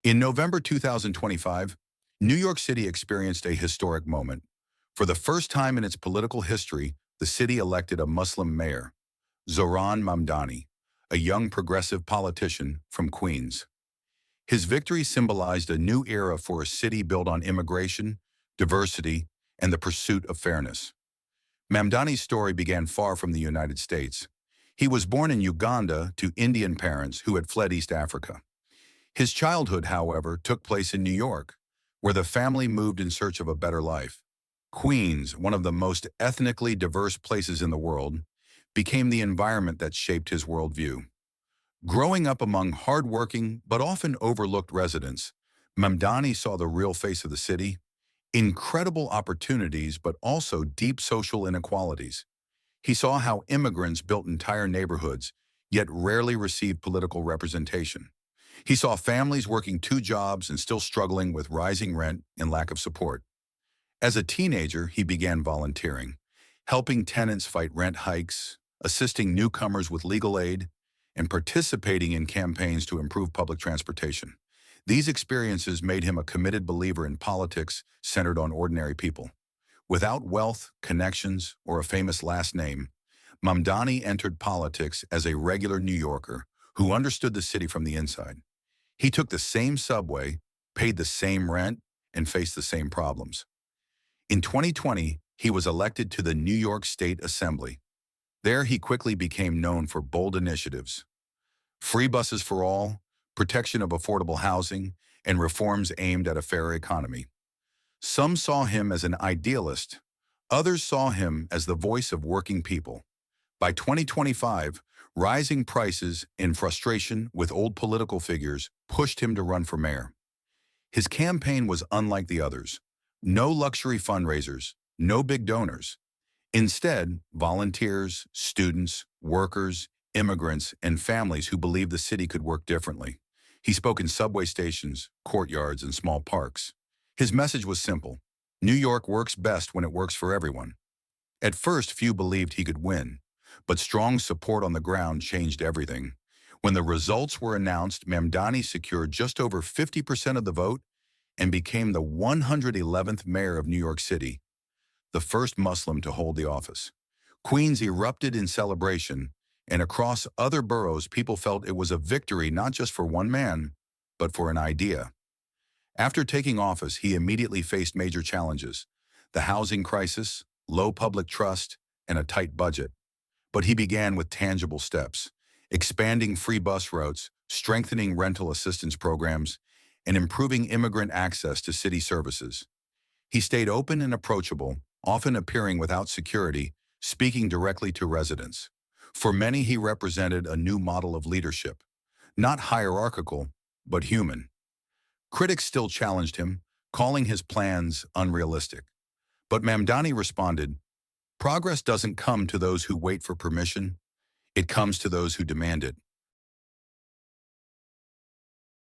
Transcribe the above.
In November 2025, New York City experienced a historic moment. For the first time in its political history, the city elected a Muslim mayor, Zohran Mamdani, a young progressive politician from Queens. His victory symbolized a new era for a city built on immigration, diversity, and the pursuit of fairness. Mamdani's story began far from the United States. He was born in Uganda to Indian parents who had fled East Africa. His childhood, however, took place in New York, where the family moved in search of a better life. Queens, one of the most ethnically diverse places in the world, became the environment that shaped his worldview. Growing up among hardworking but often overlooked residents, Mamdani saw the real face of the city, incredible opportunities but also deep social inequalities. He saw how immigrants built entire neighborhoods, yet rarely received political representation. He saw families working two jobs and still struggling with rising rent and lack of support. As a teenager, he began volunteering, helping tenants fight rent hikes, assisting newcomers with legal aid, and participating in campaigns to improve public transportation. These experiences made him a committed believer in politics centered on ordinary people. Without wealth, connections, or a famous last name, Mamdani entered politics as a regular New Yorker who understood the city from the inside. He took the same subway, paid the same rent, and faced the same problems. In 2020, he was elected to the New York State Assembly. There, he quickly became known for bold initiatives: free buses for all, protection of affordable housing, and reforms aimed at a fairer economy. Some saw him as an idealist. Others saw him as the voice of working people. By 2025, rising prices and frustration with old political figures pushed him to run for mayor. His campaign was unlike the others. No luxury fundraisers, no big donors. Instead, volunteers, students, workers, immigrants, and families who believed the city could work differently. He spoke in subway stations, courtyards, and small parks. His message was simple: New York works best when it works for everyone. At first, few believed he could win, but strong support on the ground changed everything. When the results were announced, Mamdani secured just over 50% of the vote and became the 111th mayor of New York City, the first Muslim to hold the office. Queens erupted in celebration, and across other boroughs, people felt it was a victory not just for one man, but for an idea. After taking office, he immediately faced major challenges: the housing crisis, low public trust, and a tight budget. But he began with tangible steps: expanding free bus routes, strengthening rental assistance programs, and improving immigrant access to city services. He stayed open and approachable, often appearing without security, speaking directly to residents. For many, he represented a new model of leadership, not hierarchical, but human. Critics still challenged him, calling his plans unrealistic. But Mamdani responded, "Progress doesn't come to those who wait for permission. It comes to those who demand it."